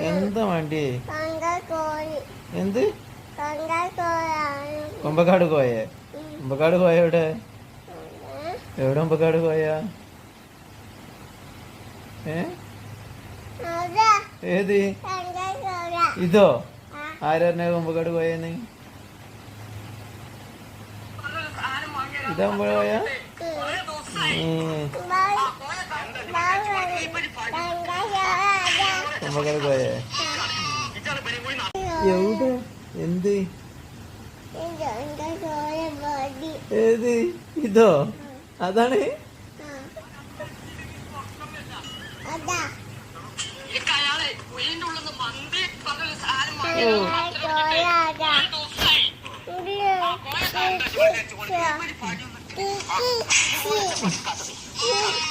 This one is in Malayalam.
എന്താ വേണ്ടി? എന്ത്? കുമ്പക്കാട് കോയേ? കുമ്പക്കാട് കോയ എവിടെ? എവിടെ കുമ്പക്കാട് കോയ? ഏത്? ഇതോ? ആരാ കുമ്പക്കാട് കോയെന്ന്? ഇതാ കുമ്പഴ കോയ? കുമ്പക്കാട് കോയേ? എവിടെ? എന്ത്? ഏത്? ഇതോ? അതാണ്? ഓ